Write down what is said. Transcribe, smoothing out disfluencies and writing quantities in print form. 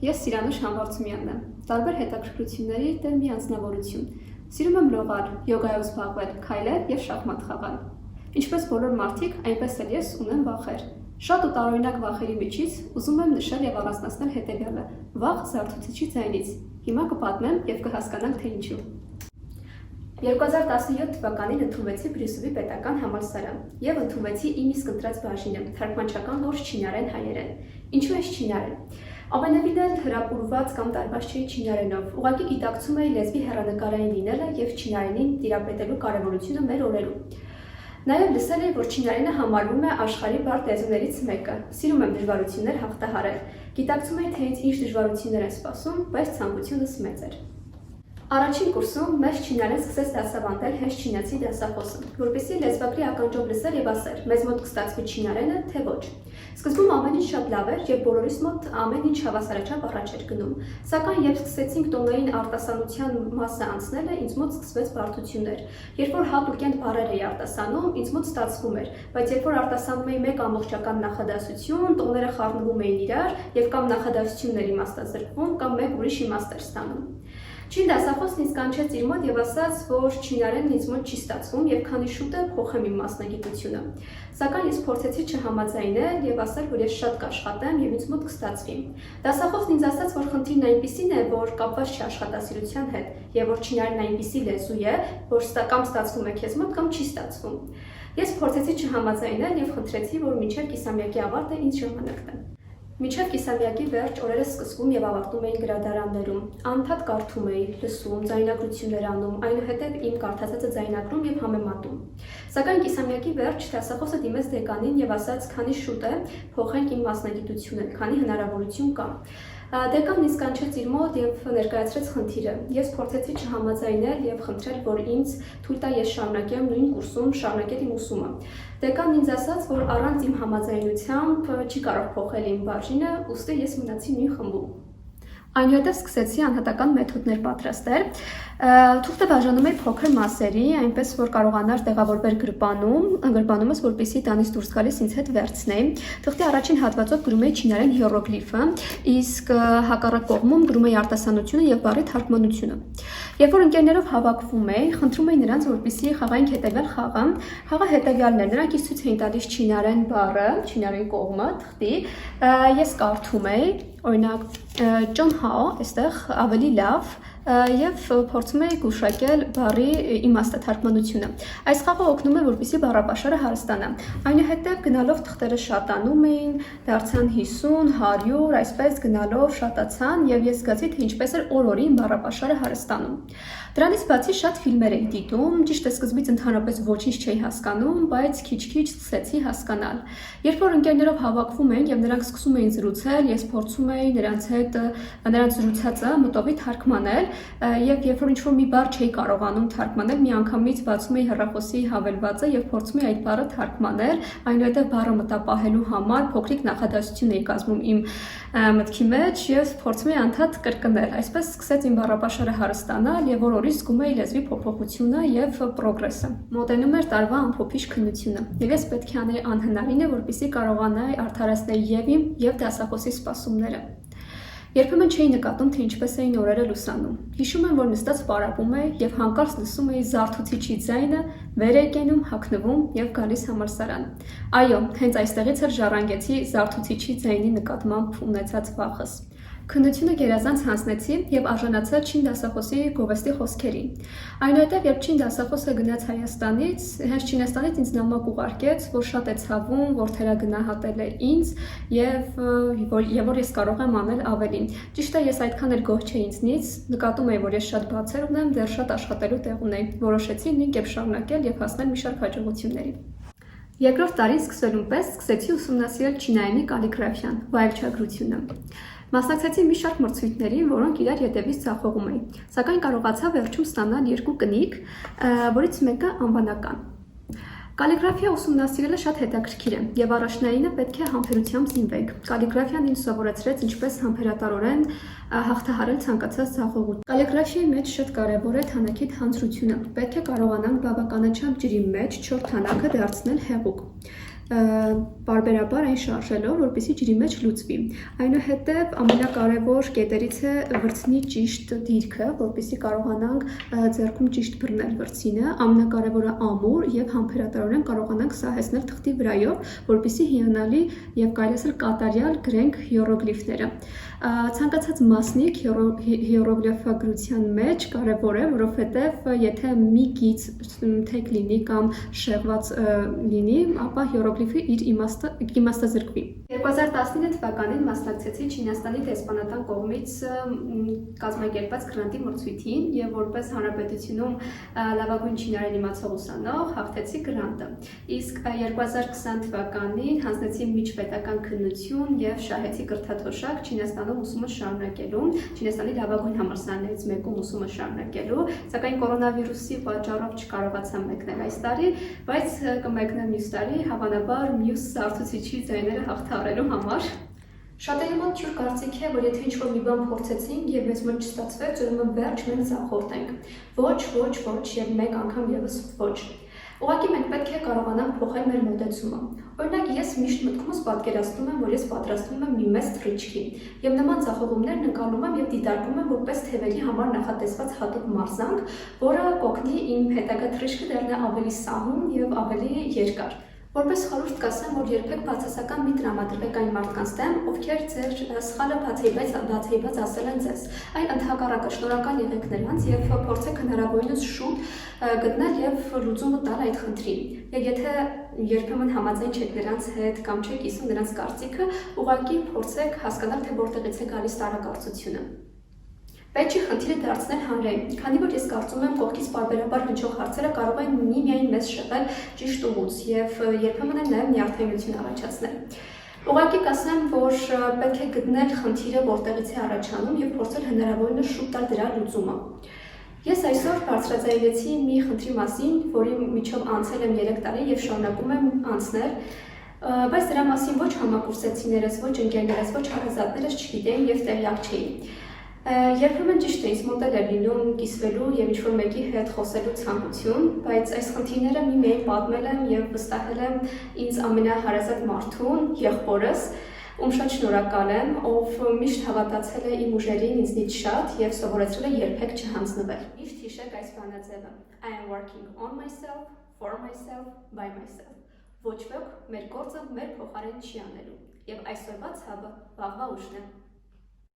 Ես Սիրանուշ Համբարձումյանն եմ։ Տարբեր հետաքրքրությունների դեմ մի անձնավորություն։ Սիրում եմ լողալ, յոգայով զբաղվել, քայլել եւ շախմատ խաղալ։ Ինչպես բոլոր մարդիկ, այնպես էլ ես ունեմ վախեր։ Շատ ու տարօրինակ վախերի միջից ուզում եմ նշել եւ առանձնացնել հետեւյալը՝ վախ զարթուցիչի ձայնից։ Հիմա կպատմեմ եւ կհասկանանք թե ինչու։ 2017 թվականին ընդունվեցի Բրյուսովի պետական համալսարան եւ ընդունվեցի իմ իսկ ընտրած բաժինը՝ թարգմանչական գործ չինարեն հայերեն։ Ինչու է չինարեն։ Ամենևին էլ հրապուրված կամ տարված չէի չինարենով, ուղղակի գիտակցում էի լեզվի հեռանկարային լինելը եւ չինարենին տիրապետելու կարեւորությունը մեր օրերում։ Նաև լսել էի, որ չինարենը համարվում է աշխարհի բարդ լեզուներից մեկը։ Սիրում եմ դժվարություններ հաղթահարել։ Գիտակցում էի, թե ինձ ինչ դժվարություններ են սպասում, բայց ցանկությունս մեծ էր։ Առաջին կուրսում մեզ չինարեն սկսեց դասավանդել հենց չինացի դասախոսը, որպեսզի լեզվակրի ականջով լսեր եւ ասեր, մեզ մոտ կստացվի չինարենը, թե ոչ։ Սկզբում ամեն ինչ շատ լավ էր եւ բոլորիս մոտ ամեն ինչ հավասարաչափ առաջ էր գնում, սակայն երբ սկսեցինք տոնային արտասանության մասը անցնելը, ինձ մոտ սկսվեց բարդություններ։ Երբ որ հատուկենտ բառեր էի արտասանում, ինձ մոտ ստացվում էր, բայց երբ որ արտասանում էի մեկ ամբողջական նախադասություն, տոները խառնվում էին իրար եւ կամ նախադասությունների իմաստազրկվում, կամ մեկ ուրիշ իմաստ էր ստանում։ Չին դասախոսն ինձ կանչեց իր մոտ եւ ասաց, որ չինարենն ինձ մոտ չի ստացվում եւ քանի շուտ է փոխեմ իմ մասնագիտությունը։ Սակայն ես փորձեցի չհամաձայնել եւ ասել, որ ես շատ կաշխատեմ եւ ինձ մոտ կստացվի։ Դասախոսն ինձ ասաց, որ խնդիրն այնպիսին է, որ կապված չի աշխատասիրության հետ եւ որ չինարենն այնպիսի լեզու է, որ կամ ստացվում է քեզ մոտ կամ չի ստացվում։ Ես փորձեցի չհամաձայնել եւ խնդրեցի, որ մինչեւ կիսամյակի ավարտը ինձ ժամանակ տան։ Մինչև կիսամյակի վերջ օրերը սկսվում եւ ավարտում էին գրադարաններում, անընդհատ կարդում էի, լսում, ձայնագրություններ անում, այնուհետև իմ կարդացածը ձայնագրում եւ համեմատում։ Սակայն կիսամյակի վերջ դասախոսը դիմեց դեկանին եւ ասաց, քանի շուտ է, փոխենք իմ մասնագիտությունը, քանի հնարավորություն կա։ Դեկանն ինձ կանչեց իր մոտ եւ ներկայացրեց խնդիրը։ Ես փորձեցի չհամաձայնել եւ խնդրել, որ ինձ թույլ տա ես շարունակեմ նույն կուրսում, շարունակել իմ ուսումը։ Դեկանն ինձ ասաց, որ առանց իմ համաձայնությամբ չի կարող փոխել իմ բաժինը, ուստի ես մնացի նույն խմբում։ Այնուհետև սկսեցի անհատական մեթոդներ պատրաստել։ Թուղթը բաժանում էի փոքր մասերի, այնպես որ կարողանար տեղավորվել գրպանումս, որպեսզի տանից դուրս գալիս ինձ հետ վերցնեի։ Թղթի առաջին հատվածով գրում էի չինարեն հիերոգլիֆը, իսկ հակառակ կողմում գրում էի արտասանությունը եւ բառի թարգմանությունը։ Երբ որ ընկերներով հավաքվում էի, խնդրում էի նրանց, որպեսզի խաղայինք հետեւյալ խաղը։ Խաղը հետեւյալն էր, նրանք ինձ ցույց էին տալիս չինարեն բառը, չինարեն կողմը, թղթի, ես կարդում էի, օրինակ ճոնհաո, այստեղ ավելի լավ եւ փորձում էի գուշակել բառի իմաստը թարգմանությունը։ Այս խաղը օգնում է, որպեսզի բառապաշարը հարստանա։ Այնուհետև գնալով թղթերը շատանում էին, դարձան 50, 100, այսպես գնալով շատացան եւ ես զգացի, թե ինչպես էր օր-օրին բառապաշարը հարստանում։ Դրանից բացի շատ ֆիլմեր էի դիտում, ճիշտ է սկզբից ընդհանրապես ոչինչ չէի հասկանում, բայց քիչ-քիչ սկսեցի հասկանալ։ Երբ որ ընկերներով հավաքվում էին եւ նրանք սկսում էին զրուցել, ես փորձում էի նրանց զրուցածը մտովի թարգմանել եւ երբ որ ինչ-որ մի բառ չէի կարողանում թարգմանել, միանգամից բացում էի հեռախոսի հավելվածը եւ փորձում էի այդ բառը թարգմանել, այնուհետեւ բառը մտապահելու համար փոքրիկ նախադասություն էի կազմում իմ մտքի մեջ եւ փորձում էի անդադ կրկնել։ Այսպես սկսեց իմ բառապաշարը հարստանալ եւ օր-օրի զգում էի լեզվի փոփոխությունը եւ պրոգրեսը։ Մոտենում էր տարվա ամփոփիչ քննությունը եւ ես պետք է անեի անհնարինը, որպեսզի կարողանայի արդարացնել եւ իմ եւ դասախոսի սպասումները։ Երբեմն չէի նկատում, թե ինչպես էին օրերը լուսանում։ Հիշում եմ, որ նստած պարապում էի եւ հանկարծ լսում էի զարթուցիչի ձայնը, վեր եկենում, հագնվում եւ գալիս համալսարան։ Այո, հենց այստեղից էլ ժառանգեցի զարթուցիչի ձայնի նկատմամբ ունեցած վախս։ Քննությունը գերազանց հանձնեցի եւ արժանացա չին դասախոսի գովեստի խոսքերին։ Այնուհետև, երբ չին դասախոսը գնաց Հայաստանից, հենց Չինաստանից ինձ նամակ ուղարկեց, որ շատ է ցավում, որ թերագնահատել է ինձ եւ որ ես կարող եմ անել ավելին։ Ճիշտ է, ես այդքան էլ գոհ չէի ինձնից, նկատում էի, որ ես շատ բացեր ունեմ, դեռ շատ աշխատելու տեղ ունեի։ Որոշեցի նույն կերպ շարունակել եւ հասնել մի շարք հաջողությունների։ Երկրորդ տարին սկսելուն պես սկսեցի ուսումնասիրել չինարենի կալիգրաֆիան, վայելչագրությունը։ Մասնակցեցի մի շարք մրցույթների, որոնք իրար ետևից ձախողում էին, սակայն կարողացա վերջում ստանալ 2 կնիկ, որից մեկը անվանական։ Կալիգրաֆիա ուսումնասիրելը շատ հետաքրքիր է եւ առաջնայինը պետք է համբերությամբ զինվենք։ Կալիգրաֆիան ինձ սովորեցրեց ինչպես համբերատարորեն հաղթահարել ցանկացած ձախողություն։ Կալիգրաֆիայի մեջ շատ կարեւոր է թանաքի հանձրությունը։ Պետք է կարողանանք բավականաչափ ջրի մեջ 4 թանակը դարձնել հեղուկ։ պարբերաբար այն շարժելով, որպեսզի ջրի մեջ լուծվի։ Այնուհետև ամենակարևոր կետերից է վրձնի ճիշտ դիրքը, որպեսզի կարողանանք ձեռքում ճիշտ բռնել վրձինը, ամենակարևորը ամուր եւ համբերատարորեն կարողանանք սահեցնել թղթի վրայով, որպեսզի հիանալի եւ կարելի ասել կատարյալ գրենք հիերոգլիֆները։ Ցանկացած մասնիկ հիերոգլիֆագրության մեջ կարևոր է, որովհետև եթե մի գիծ թեք լինի կամ շեղված լինի, ապա հիերոգլիֆը իր իմաստը զրկվի։ 2019 թվականին մասնակցեցի Չինաստանի դեսպանատան կողմից կազմակերպված գրանտի մրցույթին եւ որպես հանրապետությունում լավագույն չինարեն իմացող ուսանող հաղթեցի գրանտը։ Իսկ 2020 թվականին հանձնեցի միջպետական քննություն եւ շահեցի կրթաթոշակ Չինաստանում ուսումը շարունակելու, Չինաստանի լավագույն համալսարաններից մեկում ուսումը շարունակելու, սակայն կորոնավիրուսի պատճառով չկարողացա մեկնել այս տարի, բայց կմեկնեմ մյուս տարի, հավանաբար մյուս զարթուցիչի ձայները հաղթահարելու համար։ Շատերի մոտ թյուր կարծիք է, որ եթե ինչ-որ մի բան փորձեցինք եւ մեզ մոտ չստացվեց, ուրեմն վերջ մենք ձախորդենք։ Ոչ եւ մեկ անգամ եւս ոչ։ Ուղղակի մենք պետք է կարողանանք փոխել մեր մոտեցումը։ Օրինակ, ես միշտ մտքումս պատկերացնում եմ, որ ես պատրաստվում եմ մի մեծ թռիչքի եւ նման ձախողումներն ընկալում եմ եւ դիտարկում եմ որպես թևերի համար նախատեսված հատուկ մարզանք, որը կօգնի իմ հետագա թռիչքը դառնա ավելի սահուն եւ ավելի երկար։ Որպես խորհուրդ կասեմ, որ երբեք բացասական մի տրամադրվեք այն մարդկանց դեմ, ովքեր ձեր սխալը բացահայտված ասել են ձեզ։ Այլ ընդհակառակը շնորհակալ եղեք նրանց եւ փորձեք հնարավորինս շուտ գտնել եւ լուծումը տալ այդ խնդրին։ Եվ եթե երբեմն համաձայն չեք նրանց հետ կամ չեք իսում նրանց կարծիքը, ուղղակի փորձեք հասկանալ, թե որտեղից է գալիս տարակարծությունը։ Պետք չի խնդիրը դարձնել հանրային, քանի որ ես կարծում եմ կողքից պարբերաբար հնչող հարցերը կարող են միմիայն մեզ շեղել ճիշտ ուղուց եւ երբեմն էլ նաեւ նյարդայնություն առաջացնել։ Ուղղակի կասեմ, որ պետք է գտնել խնդիրը որտեղից է առաջանում եւ փորձել հնարավորինս շուտ տալ դրա լուծումը։ Ես այսօր բարձրաձայնեցի մի խնդրի մասին, որի միջով անցել եմ 3 տարի եւ շարունակում եմ անցնել, բայց դրա մասին ոչ համակուրսեցիներս, ոչ ընկերներս, ոչ հարազատներս չգիտեին եւ տեղյակ չէին։ Երբեմն ճիշտ է, ինձ մոտ էլ է լինում կիսվելու եւ ինչ-որ մեկի հետ խոսելու ցանկություն, բայց այս խնդիրները միմիայն պատմել եմ եւ վստահել եմ ինձ ամենահարազատ մարդուն, եղբորս, ում շատ շնորհակալ եմ, ով միշտ հավատացել է իմ ուժերին ինձնից շատ եւ սովորեցրել է երբեք չհանձնվել։ Միշտ հիշեք այս բանաձևը. I am working on myself, for myself, by myself։ Ոչ ոք մեր գործը մեր փոխարեն չի անելու եւ այսօրվա ցավը վաղվա ուշն է։